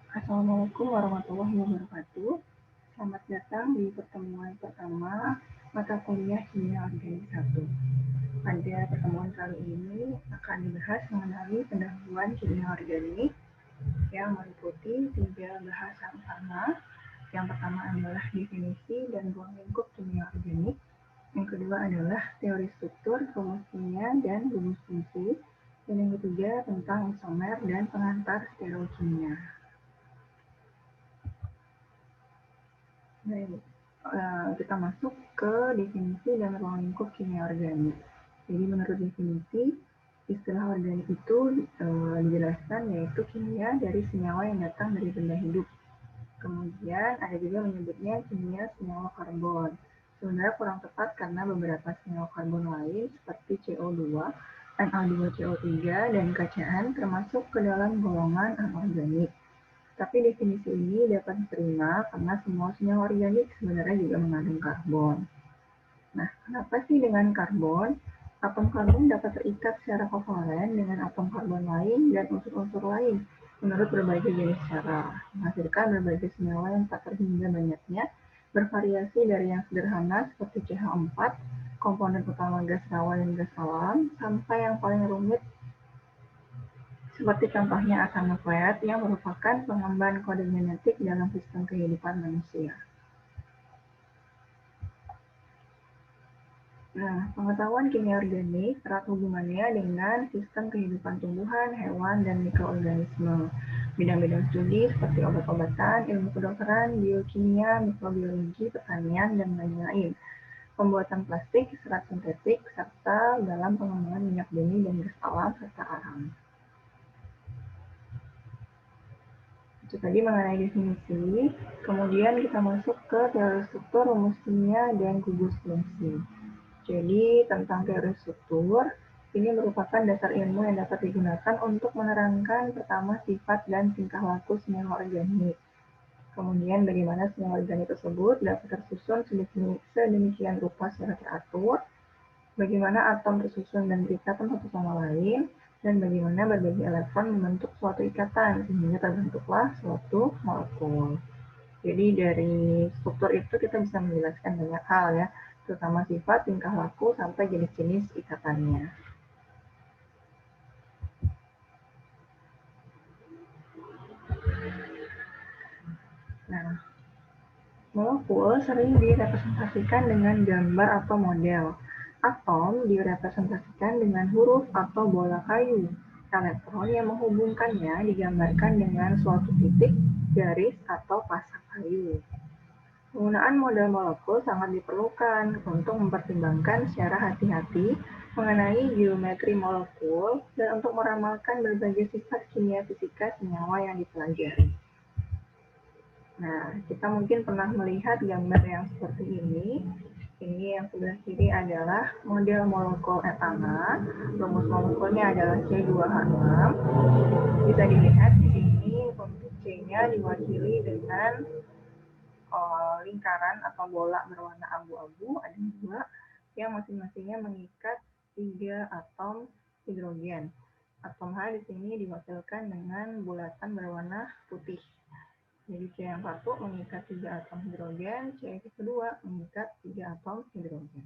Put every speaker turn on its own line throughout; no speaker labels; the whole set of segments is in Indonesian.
Assalamualaikum warahmatullahi wabarakatuh. Selamat datang di pertemuan pertama mata kuliah Kimia Organik 1. Pada pertemuan kali ini akan dibahas mengenai pendahuluan kimia organik yang meliputi 3 bahasan utama. Yang pertama adalah definisi dan ruang lingkup kimia organik. Yang kedua adalah teori struktur, rumus kimia, dan rumus fungsi. Dan yang ketiga tentang isomer dan pengantar stereokimia. Baik, kita masuk ke definisi dan ruang lingkup kimia organik. Jadi menurut definisi, istilah organik itu dijelaskan yaitu kimia dari senyawa yang datang dari benda hidup. Kemudian ada juga menyebutnya kimia senyawa karbon. Sebenarnya kurang tepat karena beberapa senyawa karbon lain seperti CO2, Na2CO3, dan KCN termasuk ke dalam golongan anorganik. Tapi definisi ini dapat diterima karena semua senyawa organik sebenarnya juga mengandung karbon. Nah, kenapa sih dengan karbon? Atom karbon dapat terikat secara kovalen dengan atom karbon lain dan unsur-unsur lain menurut berbagai jenis cara, menghasilkan berbagai senyawa yang tak terhingga banyaknya, bervariasi dari yang sederhana seperti CH4, komponen utama gas rawa dan gas alam, sampai yang paling rumit seperti contohnya asam nukleat yang merupakan pengemban kode genetik dalam sistem kehidupan manusia. Nah, pengetahuan kimia organik erat hubungannya dengan sistem kehidupan tumbuhan, hewan, dan mikroorganisme. Bidang-bidang studi seperti obat-obatan, ilmu kedokteran, biokimia, mikrobiologi, pertanian, dan lain-lain. Pembuatan plastik, serat sintetik, serta dalam pengembangan minyak bumi dan gas alam serta arang. Itu tadi mengenai definisi, kemudian kita masuk ke teori struktur, rumus kimia, dan gugus fungsi. Jadi, tentang teori struktur, ini merupakan dasar ilmu yang dapat digunakan untuk menerangkan pertama sifat dan tingkah laku senyawa organik. Kemudian bagaimana senyawa organik tersebut dapat tersusun sedemikian rupa secara teratur, bagaimana atom tersusun dan berikatan satu sama lain, dan bagaimana berbagai elektron membentuk suatu ikatan sehingga terbentuklah suatu molekul. Jadi dari struktur itu kita bisa menjelaskan banyak hal ya, terutama sifat, tingkah laku, sampai jenis-jenis ikatannya. Nah, molekul sering direpresentasikan dengan gambar atau model. Atom direpresentasikan dengan huruf atau bola kayu. Elektron yang menghubungkannya digambarkan dengan suatu titik, garis, atau pasak kayu. Penggunaan model molekul sangat diperlukan untuk mempertimbangkan secara hati-hati mengenai geometri molekul dan untuk meramalkan berbagai sifat kimia fisika senyawa yang dipelajari. Nah, kita mungkin pernah melihat gambar yang seperti ini. Ini yang sebelah kiri adalah model molekul etana. Rumus molekulnya adalah C2H6. Bisa dilihat di sini untuk C-nya diwakili dengan lingkaran atau bola berwarna abu-abu, ada 2 yang masing-masingnya mengikat 3 atom hidrogen. Atom H di sini diwakilkan dengan bulatan berwarna putih. Jadi C yang satu mengikat 3 atom hidrogen, C yang kedua mengikat 3 atom hidrogen.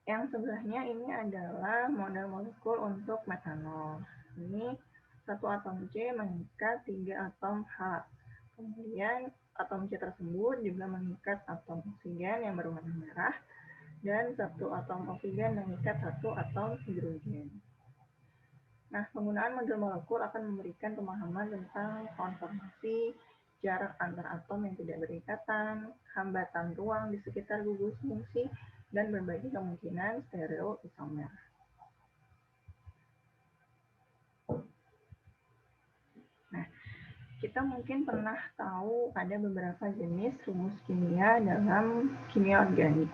Yang sebelahnya ini adalah model molekul untuk metanol. Ini satu atom C mengikat 3 atom H. Kemudian atom C tersebut juga mengikat atom oksigen yang berwarna merah dan satu atom oksigen mengikat satu atom hidrogen. Nah, penggunaan model molekul akan memberikan pemahaman tentang konformasi, jarak antar atom yang tidak berikatan, hambatan ruang di sekitar gugus fungsi, dan berbagai kemungkinan stereoisomer. Nah, kita mungkin pernah tahu ada beberapa jenis rumus kimia dalam kimia organik.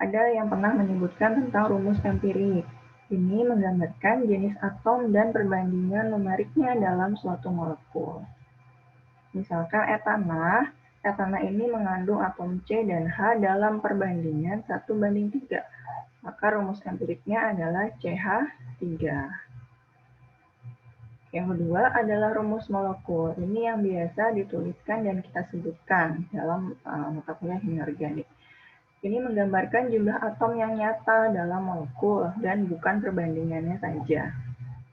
Ada yang pernah menyebutkan tentang rumus empirik. Ini menggambarkan jenis atom dan perbandingan numeriknya dalam suatu molekul. Misalkan etana ini mengandung atom C dan H dalam perbandingan 1:3. Maka rumus empiriknya adalah CH3. Yang kedua adalah rumus molekul. Ini yang biasa dituliskan dan kita sebutkan dalam mata kuliah kimia organik. Ini menggambarkan jumlah atom yang nyata dalam molekul dan bukan perbandingannya saja.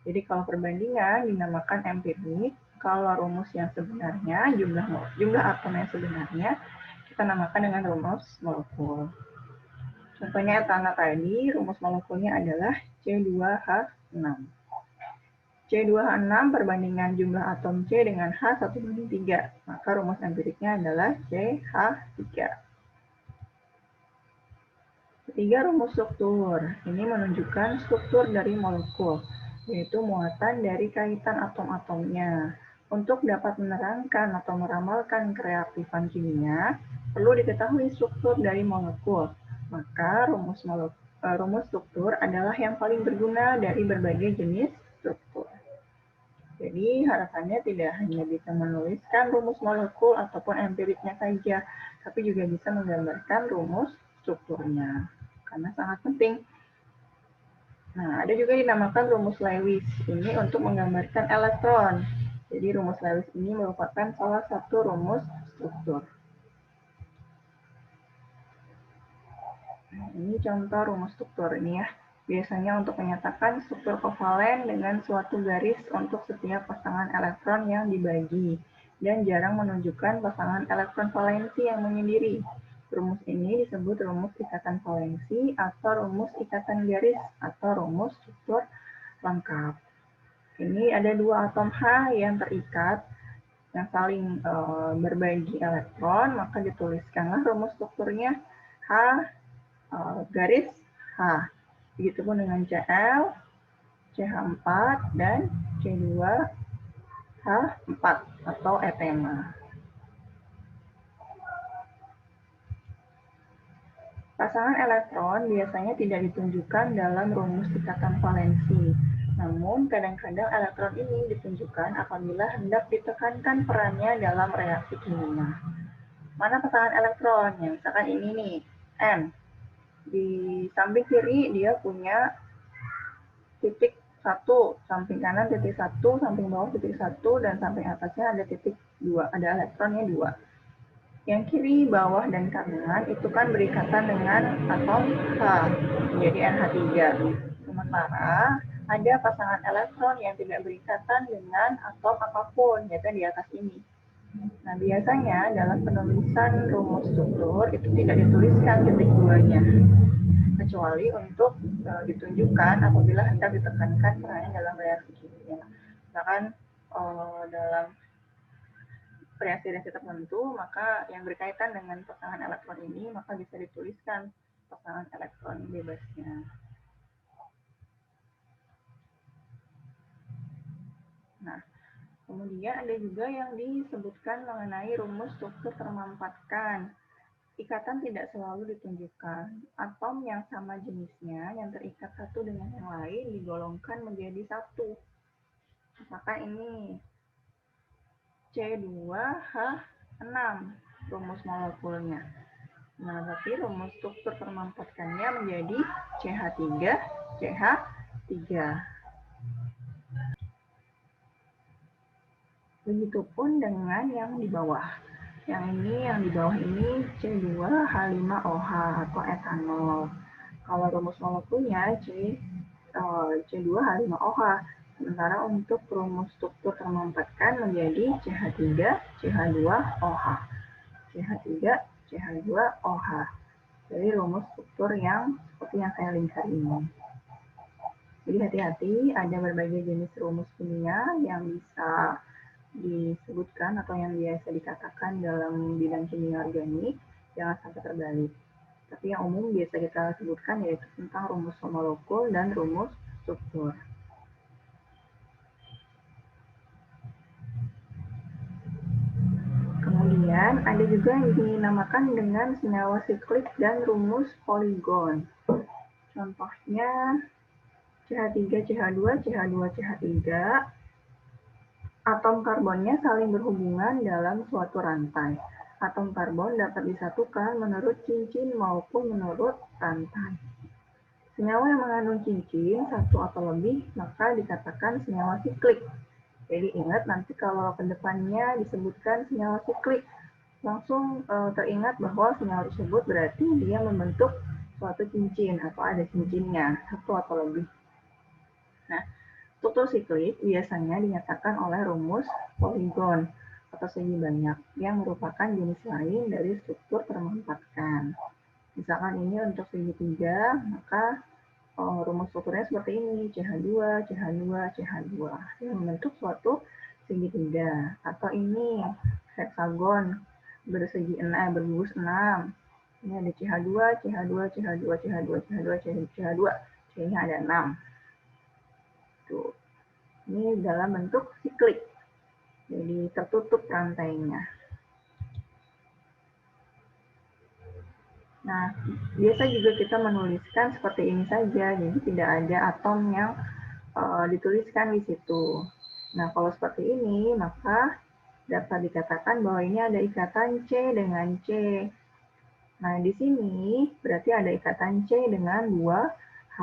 Jadi kalau perbandingan dinamakan empirik, kalau rumus yang sebenarnya, jumlah atom yang sebenarnya, kita namakan dengan rumus molekul. Contohnya tanah tadi, rumus molekulnya adalah C2H6. C2H6 perbandingan jumlah atom C dengan H 1/3. Maka rumus empiriknya adalah CH3. Ketiga, rumus struktur. Ini menunjukkan struktur dari molekul, yaitu muatan dari kaitan atom-atomnya. Untuk dapat menerangkan atau meramalkan kereaktifan kimia, perlu diketahui struktur dari molekul. Maka rumus struktur adalah yang paling berguna dari berbagai jenis struktur. Jadi harapannya tidak hanya bisa menuliskan rumus molekul ataupun empiriknya saja, tapi juga bisa menggambarkan rumus strukturnya, karena sangat penting. Nah, ada juga dinamakan rumus Lewis. Ini untuk menggambarkan elektron. Jadi rumus Lewis ini merupakan salah satu rumus struktur. Nah, ini contoh rumus struktur ini ya. Biasanya untuk menyatakan struktur kovalen dengan suatu garis untuk setiap pasangan elektron yang dibagi, dan jarang menunjukkan pasangan elektron valensi yang menyendiri. Rumus ini disebut rumus ikatan valensi atau rumus ikatan garis atau rumus struktur lengkap. Ini ada dua atom H yang terikat, yang saling berbagi elektron, maka dituliskanlah rumus strukturnya H garis H. Begitupun dengan Cl, CH4, dan C2H4 atau etena. Pasangan elektron biasanya tidak ditunjukkan dalam rumus ikatan valensi. Namun, kadang-kadang elektron ini ditunjukkan apabila hendak ditekankan perannya dalam reaksi kimia. Mana pasangan elektron? Yang misalkan ini nih, N. Di samping kiri dia punya titik 1, samping kanan titik 1, samping bawah titik 1, dan samping atasnya ada titik 2, ada elektronnya 2. Yang kiri, bawah, dan kanan itu kan berikatan dengan atom H, menjadi NH3. Sementara ada pasangan elektron yang tidak berikatan dengan atom apapun, yaitu di atas ini. Nah, biasanya dalam penulisan rumus struktur itu tidak dituliskan titik 2-nya, kecuali untuk ditunjukkan apabila hendak ditekankan perannya dalam reaksi kimia. Misalkan dalam reaksi-reaksi tertentu, maka yang berkaitan dengan pasangan elektron ini, maka bisa dituliskan pasangan elektron bebasnya. Nah, kemudian ada juga yang disebutkan mengenai rumus struktur termampatkan. Ikatan tidak selalu ditunjukkan. Atom yang sama jenisnya yang terikat satu dengan yang lain digolongkan menjadi satu. Misalkan ini C2H6 rumus molekulnya. Nah, berarti rumus struktur termampatkannya menjadi CH3, Begitupun dengan yang di bawah. Yang di bawah ini C2H5OH atau etanol. Kalau rumus molekulnya C2H5OH. Sementara untuk rumus struktur termampatkan menjadi CH3CH2OH. CH3CH2OH. Jadi rumus struktur yang seperti yang saya lingkar ini. Jadi hati-hati, ada berbagai jenis rumus kimia yang bisa disebutkan atau yang biasa dikatakan dalam bidang kimia organik, jangan sampai terbalik. Tapi yang umum biasa kita sebutkan yaitu tentang rumus molekul dan rumus struktur. Kemudian ada juga yang dinamakan dengan senyawa siklik dan rumus poligon. Contohnya CH3, CH2, CH2, CH3. Atom karbonnya saling berhubungan dalam suatu rantai. Atom karbon dapat disatukan menurut cincin maupun menurut rantai. Senyawa yang mengandung cincin satu atau lebih maka dikatakan senyawa siklik. Jadi ingat nanti kalau kedepannya disebutkan senyawa siklik, langsung teringat bahwa senyawa tersebut berarti dia membentuk suatu cincin atau ada cincinnya, satu atau lebih. Nah, struktur siklik biasanya dinyatakan oleh rumus poligon atau segi banyak yang merupakan jenis lain dari struktur termempatkan. Misalkan ini untuk segitiga, maka rumus strukturnya seperti ini, CH2, CH2, CH2 yang membentuk suatu segitiga. Atau ini heksagon bersegi 6, bergugus 6. Ini ada CH2, CH2, CH2, CH2, CH2, CH2, C-nya ada 6. Tuh. Ini dalam bentuk siklik. Jadi tertutup rantainya. Nah, biasa juga kita menuliskan seperti ini saja, jadi tidak ada atom yang dituliskan di situ. Nah, kalau seperti ini, maka dapat dikatakan bahwa ini ada ikatan C dengan C. Nah, di sini berarti ada ikatan C dengan 2H.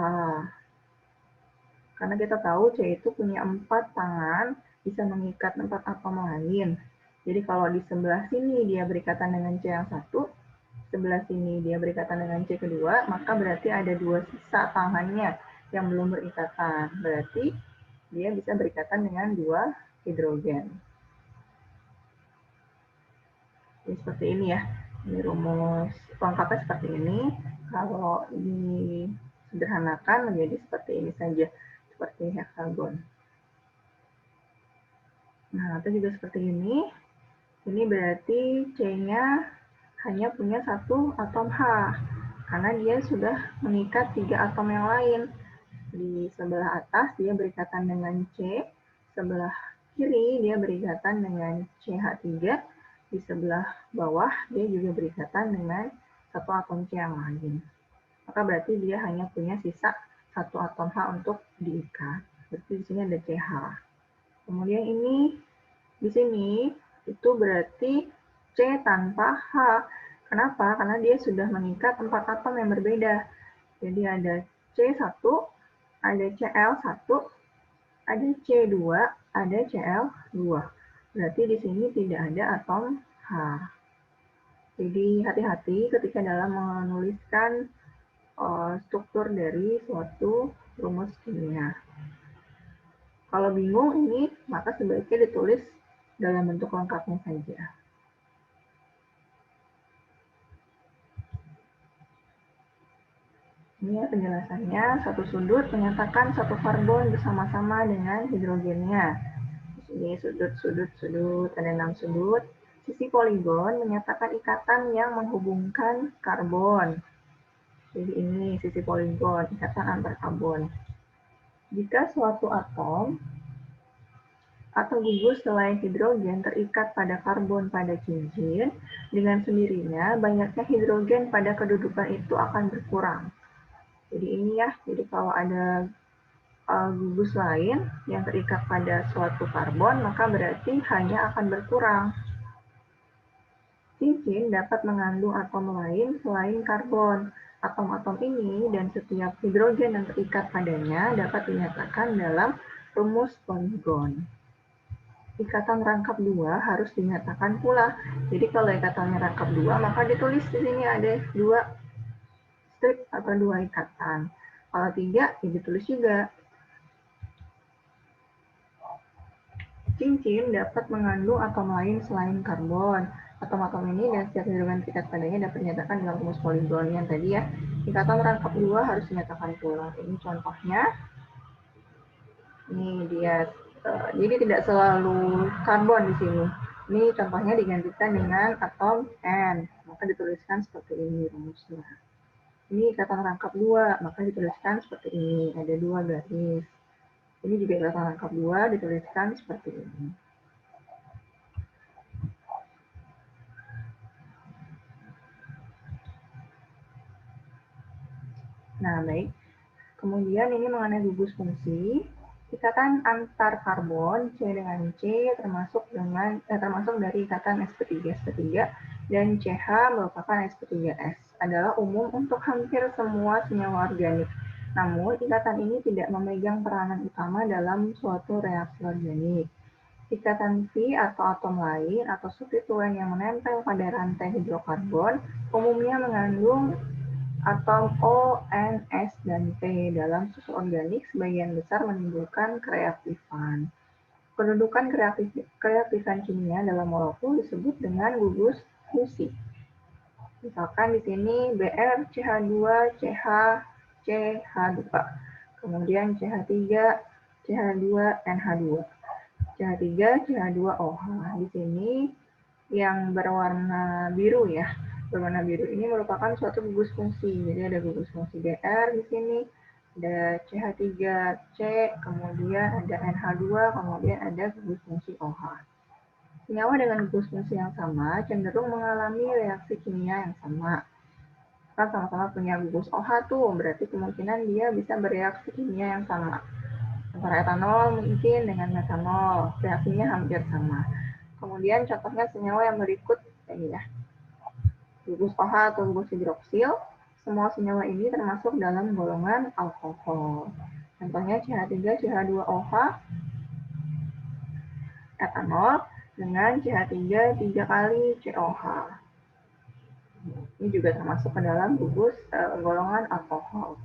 Karena kita tahu C itu punya 4 tangan, bisa mengikat 4 atom lain. Jadi kalau di sebelah sini dia berikatan dengan C yang satu, sebelah sini dia berikatan dengan C kedua, maka berarti ada 2 sisa tangannya yang belum berikatan. Berarti dia bisa berikatan dengan 2 hidrogen. Jadi seperti ini ya. Ini rumus lengkapnya seperti ini. Kalau disederhanakan menjadi seperti ini saja, seperti heksagon. Nah, itu juga seperti ini. Ini berarti C-nya hanya punya satu atom H, karena dia sudah mengikat 3 atom yang lain. Di sebelah atas dia berikatan dengan C, sebelah kiri dia berikatan dengan CH3, di sebelah bawah dia juga berikatan dengan satu atom C yang lain. Maka berarti dia hanya punya sisa satu atom H untuk diikat. Berarti di sini ada CH. Kemudian ini di sini itu berarti C tanpa H. Kenapa? Karena dia sudah mengikat 4 atom yang berbeda. Jadi ada C1, ada Cl1, ada C2, ada Cl2. Berarti di sini tidak ada atom H. Jadi hati-hati ketika dalam menuliskan struktur dari suatu rumus kimia. Kalau bingung ini, maka sebaiknya ditulis dalam bentuk lengkapnya saja. Ini ya penjelasannya, satu sudut menyatakan satu karbon bersama-sama dengan hidrogennya. Di sini sudut, ada 6 sudut. Sisi poligon menyatakan ikatan yang menghubungkan karbon. Jadi ini sisi poligon, ikatan antar karbon. Jika suatu atom atau gugus selain hidrogen terikat pada karbon pada cincin, dengan sendirinya banyaknya hidrogen pada kedudukan itu akan berkurang. Jadi ini ya, jadi kalau ada gugus lain yang terikat pada suatu karbon, maka berarti hanya akan berkurang. Cincin dapat mengandung atom lain selain karbon. Atom-atom ini dan setiap hidrogen yang terikat padanya dapat dinyatakan dalam rumus poligon. Ikatan rangkap dua harus dinyatakan pula. Jadi kalau ikatannya rangkap dua, maka ditulis di sini ada 2 strip atau 2 ikatan. Kalau 3, ya ditulis juga. Cincin dapat mengandung atom lain selain karbon. Atom-atom ini dan setiap hidrogen terikat padanya dapat dinyatakan dalam rumus poligon yang tadi ya. Ikatan rangkap dua harus dinyatakan pula. Ini contohnya. Ini dia. Jadi tidak selalu karbon di sini. Ini contohnya digantikan dengan atom N. Maka dituliskan seperti ini rumusnya. Ini ikatan rangkap dua, maka dituliskan seperti ini, ada 2 garis. Ini juga ikatan rangkap dua, dituliskan seperti ini. Nah, baik. Kemudian ini mengenai gugus fungsi. Ikatan antar karbon C dengan C termasuk dari ikatan sp3-sp3 dan CH merupakan sp3s adalah umum untuk hampir semua senyawa organik. Namun, ikatan ini tidak memegang peranan utama dalam suatu reaksi organik. Ikatan fi atau atom lain atau substituen yang menempel pada rantai hidrokarbon umumnya mengandung atom O, N, S, dan P. Dalam susu organik sebagian besar menimbulkan kereaktifan. Kedudukan kereaktifan kimia dalam molekul disebut dengan gugus fusi. Misalkan di sini Br, CH2, CH, CH2. Kemudian CH3, CH2, NH2. CH3, CH2OH. Di sini yang berwarna biru ya. Berwarna biru ini merupakan suatu gugus fungsi. Jadi ada gugus fungsi Br di sini, ada CH3C, kemudian ada NH2, kemudian ada gugus fungsi OH. Senyawa dengan gugus fungsi yang sama cenderung mengalami reaksi kimia yang sama. Kan sama-sama punya gugus OH tuh, berarti kemungkinan dia bisa bereaksi kimia yang sama. Antara etanol mungkin dengan metanol, reaksinya hampir sama. Kemudian contohnya senyawa yang berikut ini ya. Gugus OH atau gugus hidroksil, semua senyawa ini termasuk dalam golongan alkohol. Contohnya CH3, CH2OH, etanol dengan CH3 3 kali COH. Ini juga termasuk ke dalam gugus golongan alkohol.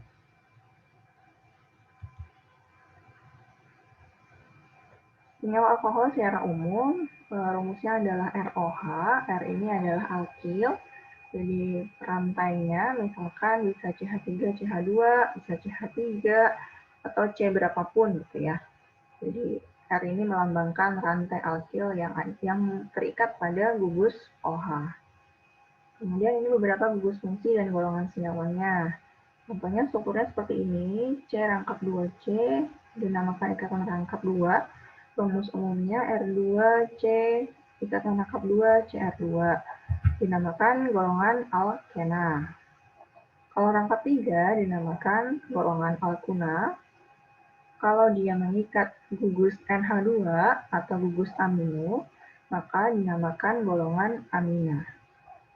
Senyawa alkohol secara umum rumusnya adalah ROH. R ini adalah alkil. Jadi rantainya misalkan bisa CH3, CH2, bisa CH3 atau C berapapun gitu ya. Jadi R ini melambangkan rantai alkil yang terikat pada gugus OH. Kemudian ini beberapa gugus fungsi dan golongan senyawanya. Contohnya strukturnya seperti ini, C rangkap 2C, dinamakan ikatan rangkap 2. Rumus umumnya R2C, ikatan rangkap 2, CR2. Dinamakan golongan alkena. Kalau rangkap 3 dinamakan golongan alkuna. Kalau dia mengikat gugus NH2 atau gugus amino, maka dinamakan golongan amina.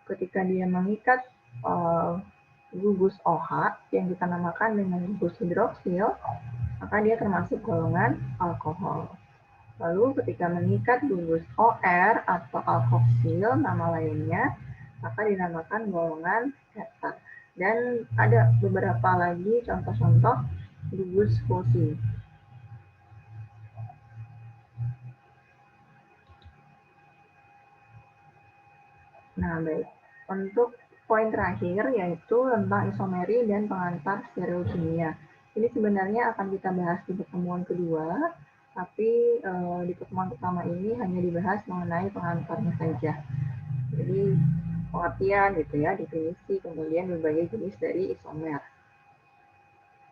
Ketika dia mengikat gugus OH yang kita namakan dengan gugus hidroksil, maka dia termasuk golongan alkohol. Lalu ketika mengikat gugus OR atau alkoxil, nama lainnya, maka dinamakan golongan eter. Dan ada beberapa lagi contoh-contoh gugus fusi. Nah, baik. Untuk poin terakhir yaitu tentang isomeri dan pengantar stereokimia. Ini sebenarnya akan kita bahas di pertemuan kedua, tapi di pertemuan pertama ini hanya dibahas mengenai pengantarnya saja. Jadi pengertian gitu ya, definisi, kemudian berbagai jenis dari isomer.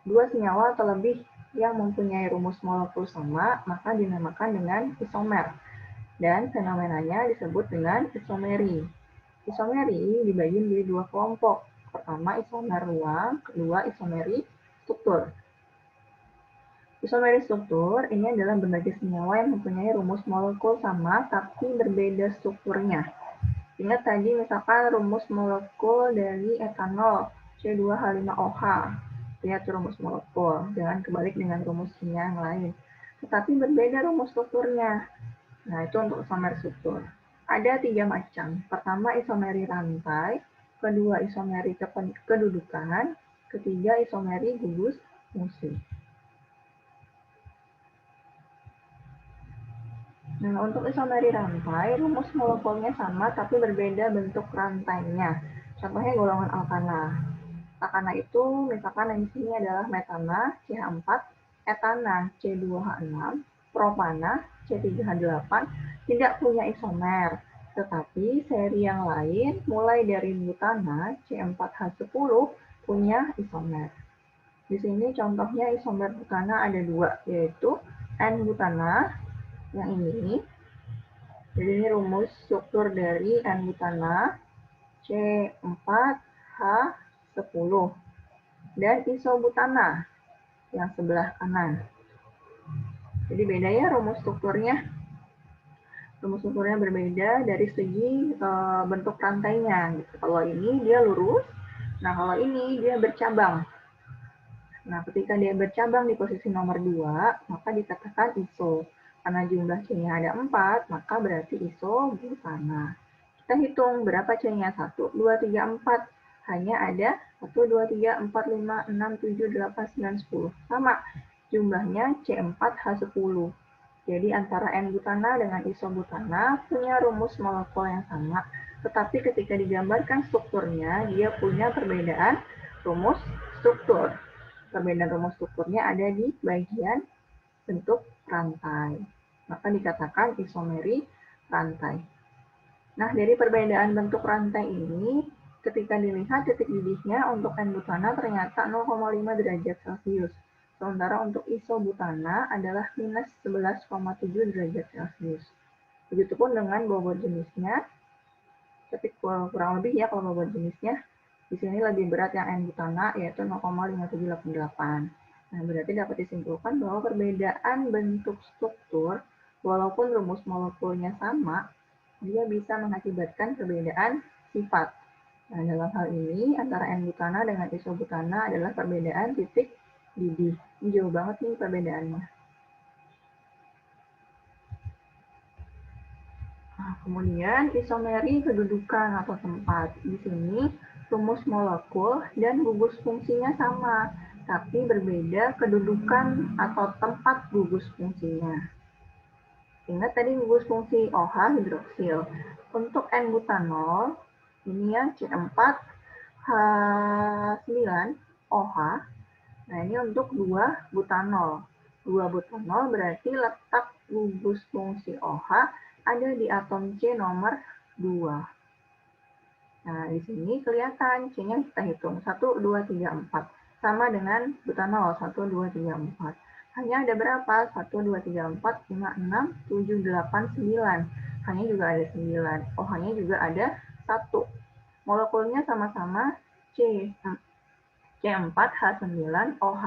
Dua senyawa atau lebih yang mempunyai rumus molekul sama, maka dinamakan dengan isomer. Dan fenomenanya disebut dengan isomeri. Isomeri dibagi menjadi dua kelompok. Pertama isomer ruang, kedua isomeri struktur. Isomeri struktur ini adalah berbagai senyawa yang mempunyai rumus molekul sama tapi berbeda strukturnya. Ingat tadi misalkan rumus molekul dari etanol C2H5OH. Lihat rumus molekul, jangan kebalik dengan rumus kimia yang lain. Tetapi berbeda rumus strukturnya. Nah, itu untuk isomer struktur. Ada 3 macam. Pertama, isomeri rantai. Kedua, isomeri kedudukan. Ketiga, isomeri gugus fungsi. Nah, untuk isomeri rantai, rumus molekulnya sama tapi berbeda bentuk rantainya. Contohnya golongan alkana. Alkana itu misalkan yang di sini adalah metana CH4, etana C2H6, propana C3H8 tidak punya isomer, tetapi seri yang lain mulai dari butana C4H10 punya isomer. Di sini contohnya isomer butana ada dua, yaitu N-butana yang ini. Jadi ini rumus struktur dari N-butana C4H10 dan isobutana yang sebelah kanan. Jadi beda ya rumus strukturnya. Rumus strukturnya berbeda dari segi bentuk rantainya. Gitu. Kalau ini dia lurus, nah kalau ini dia bercabang. Nah ketika dia bercabang di posisi nomor 2, maka dikatakan iso. Karena jumlah C-nya ada 4, maka berarti isobutana. Kita hitung berapa C-nya? 1, 2, 3, 4. Hanya ada 1, 2, 3, 4, 5, 6, 7, 8, 9, 10. Sama, jumlahnya C4H10. Jadi antara N-butana dengan isobutana punya rumus molekul yang sama, tetapi ketika digambarkan strukturnya, dia punya perbedaan rumus struktur. Perbedaan rumus strukturnya ada di bagian bentuk rantai. Maka dikatakan isomeri rantai. Nah, dari perbedaan bentuk rantai ini, ketika dilihat titik didihnya untuk N-butana ternyata 0,5 derajat Celcius. Sementara untuk isobutana adalah minus 11,7 derajat Celcius. Begitupun dengan bobot jenisnya, tapi kurang lebih ya kalau bobot jenisnya, di sini lebih berat yang N-butana yaitu 0,5788. Nah, berarti dapat disimpulkan bahwa perbedaan bentuk struktur, walaupun rumus molekulnya sama, dia bisa mengakibatkan perbedaan sifat. Nah, dalam hal ini, antara N-butana dengan isobutana adalah perbedaan titik didih. Ini jauh banget nih perbedaannya. Nah, kemudian isomeri kedudukan atau tempat. Di sini, rumus molekul dan gugus fungsinya sama, tapi berbeda kedudukan atau tempat gugus fungsinya. Ingat tadi gugus fungsi OH hidroksil. Untuk N-butanol, ini ya C4H9OH. Nah, ini untuk 2-butanol. 2-butanol berarti letak gugus fungsi OH ada di atom C nomor 2. Nah, di sini kelihatan C-nya kita hitung. 1, 2, 3, 4. Sama dengan butanol. 1, 2, 3, 4. Hanya ada berapa? 1, 2, 3, 4, 5, 6, 7, 8, 9. Hanya juga ada 9. OH-nya juga ada 1. Molekulnya sama-sama C4H9OH.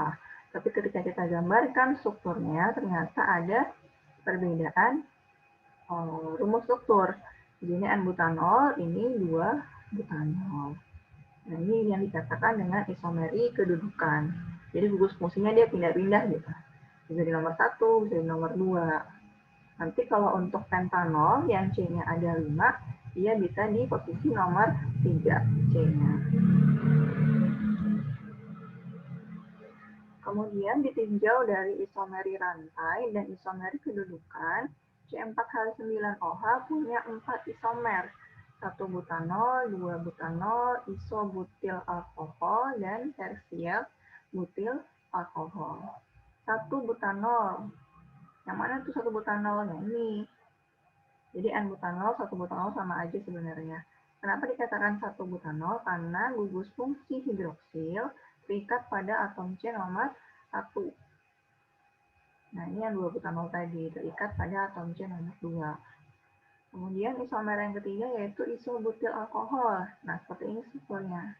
Tapi ketika kita gambarkan strukturnya, ternyata ada perbedaan rumus struktur. Ini N-butanol, ini 2-butanol. Nah, ini yang dikatakan dengan isomeri kedudukan. Jadi gugus fungsinya dia pindah-pindah gitu. Bisa di nomor 1, bisa di nomor 2. Nanti kalau untuk pentanol yang C-nya ada 5, dia bisa di posisi nomor 3 C-nya. Kemudian ditinjau dari isomeri rantai dan isomeri kedudukan, C4H9OH punya 4 isomer. 1 butanol, 2 butanol, isobutil alkohol, dan tersier butil alkohol. 1 butanol. Yang mana tuh 1 butanolnya? Ini. Jadi N-butanol, 1 butanol sama aja sebenarnya. Kenapa dikatakan 1 butanol? Karena gugus fungsi hidroksil terikat pada atom C nomor 1. Nah, ini yang 2 butanol tadi, terikat pada atom C nomor 2. Kemudian isomer yang ketiga yaitu isobutil alkohol. Nah, seperti ini strukturnya.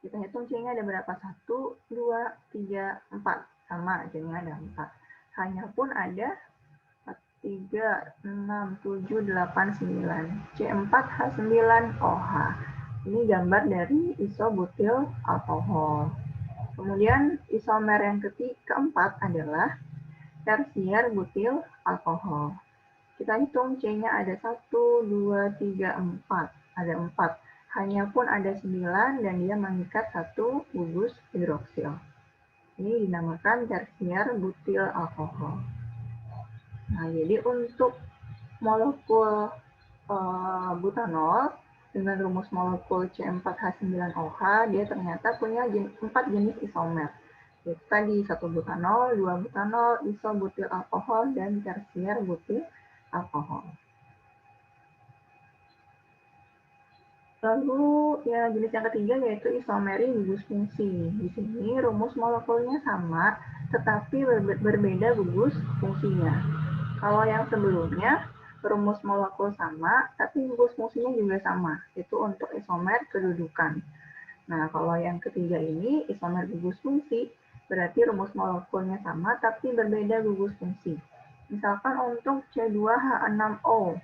Kita hitung C-nya ada berapa? 1, 2, 3, 4. Sama, C-nya ada 4. Hanya pun ada 3, 6, 7, 8, 9. C4H9OH. Ini gambar dari isobutil alkohol. Kemudian isomer yang keempat adalah tersier butil alkohol. Kita hitung C-nya ada 1, 2, 3, 4. Ada 4. Hanya pun ada 9 dan dia mengikat 1 gugus hidroksil. Ini dinamakan tersier butil alkohol. Nah, jadi untuk molekul butanol dengan rumus molekul C4H9OH, dia ternyata punya 4 jenis isomer. Yaitu tadi 1 butanol, 2 butanol, isobutil alkohol, dan tersier butil alkohol. Lalu ya jenis yang ketiga yaitu isomeri gugus fungsi. Di sini rumus molekulnya sama, tetapi berbeda gugus fungsinya. Kalau yang sebelumnya rumus molekul sama, tapi gugus fungsinya juga sama. Itu untuk isomer kedudukan. Nah, kalau yang ketiga ini isomer gugus fungsi, berarti rumus molekulnya sama, tapi berbeda gugus fungsi. Misalkan untuk C2H6O.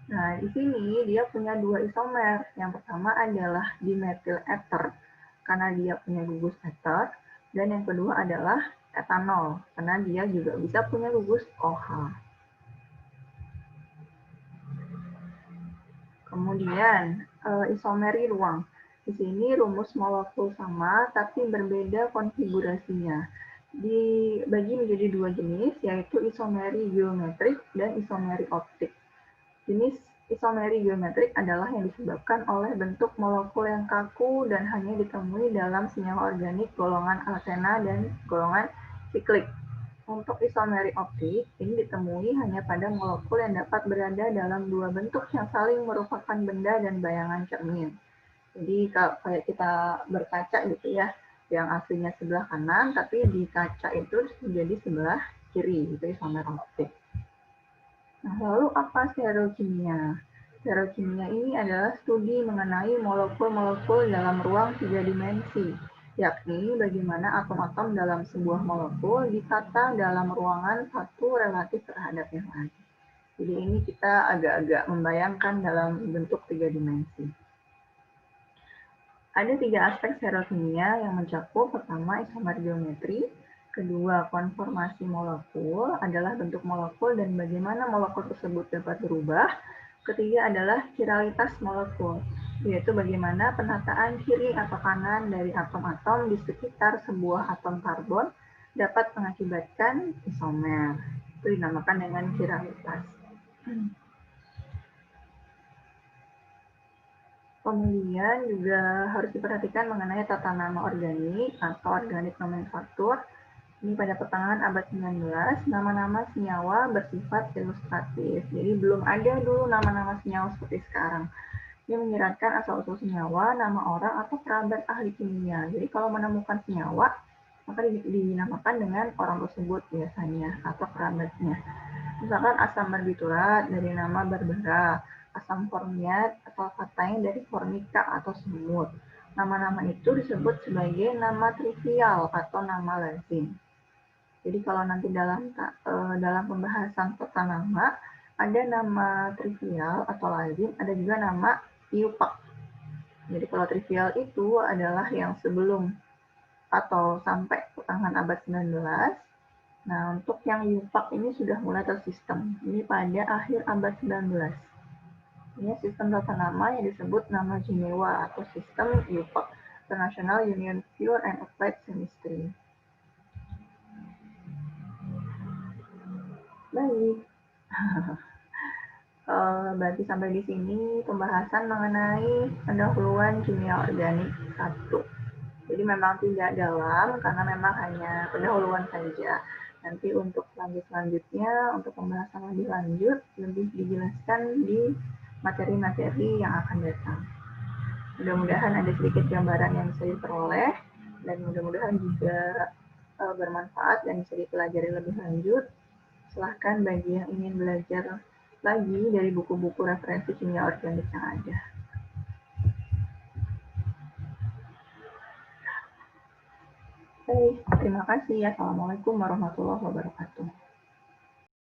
Nah, di sini dia punya 2 isomer. Yang pertama adalah dimetil ether, karena dia punya gugus ether. Dan yang kedua adalah etanol, karena dia juga bisa punya gugus OH. Kemudian, isomeri ruang. Di sini rumus molekul sama, tapi berbeda konfigurasinya. Dibagi menjadi dua jenis, yaitu isomeri geometrik dan isomeri optik. Jenis isomeri geometrik adalah yang disebabkan oleh bentuk molekul yang kaku dan hanya ditemui dalam senyawa organik golongan alkena dan golongan siklik. Untuk isomeri optik, ini ditemui hanya pada molekul yang dapat berada dalam dua bentuk yang saling merupakan benda dan bayangan cermin. Jadi kalau kayak kita berkaca gitu ya, yang aslinya sebelah kanan, tapi di kaca itu menjadi sebelah kiri, itu isomer optik. Nah, lalu apa stereokimia? Stereokimia ini adalah studi mengenai molekul-molekul dalam ruang tiga dimensi, yakni bagaimana atom-atom dalam sebuah molekul ditata dalam ruangan satu relatif terhadap yang lain. Jadi ini kita agak-agak membayangkan dalam bentuk tiga dimensi. Ada tiga aspek stereokimia yang mencakup. Pertama, isomer geometri. Kedua, konformasi molekul adalah bentuk molekul dan bagaimana molekul tersebut dapat berubah. Ketiga adalah chiralitas molekul, yaitu bagaimana penataan kiri atau kanan dari atom-atom di sekitar sebuah atom karbon dapat mengakibatkan isomer. Itu dinamakan dengan chiralitas. Kemudian juga harus diperhatikan mengenai tata nama organik atau organik nomenklatur. Ini pada pertengahan abad 19, nama-nama senyawa bersifat ilustratif. Jadi belum ada dulu nama-nama senyawa seperti sekarang. Dia menyiratkan asal-usul senyawa, nama orang, atau kerabat ahli kimia. Jadi kalau menemukan senyawa, maka dinamakan dengan orang tersebut biasanya, atau kerabatnya. Misalkan asam barbiturat dari nama Barbara, asam formiat atau katanya dari formica atau semut. Nama-nama itu disebut sebagai nama trivial atau nama lazim. Jadi kalau nanti dalam pembahasan tata nama, ada nama trivial atau lazim, ada juga nama iupak. Jadi kalau trivial itu adalah yang sebelum atau sampai pertengahan abad 19. Nah, untuk yang iupak ini sudah mulai tersistem. Ini pada akhir abad 19. Ini sistem tata nama yang disebut nama Genewa atau sistem iupak, International Union Pure and Applied Chemistry. Baik. Berarti sampai di sini pembahasan mengenai pendahuluan kimia organik 1. Jadi memang tidak dalam karena memang hanya pendahuluan saja. Nanti untuk selanjutnya, untuk pembahasan lebih lanjut, lebih dijelaskan di materi-materi yang akan datang. Mudah-mudahan ada sedikit gambaran yang bisa diperoleh, dan mudah-mudahan juga bermanfaat dan bisa dipelajari lebih lanjut. Silahkan bagi yang ingin belajar lagi dari buku-buku referensi kimia organik yang ada. Baik, terima kasih. Assalamualaikum warahmatullahi wabarakatuh.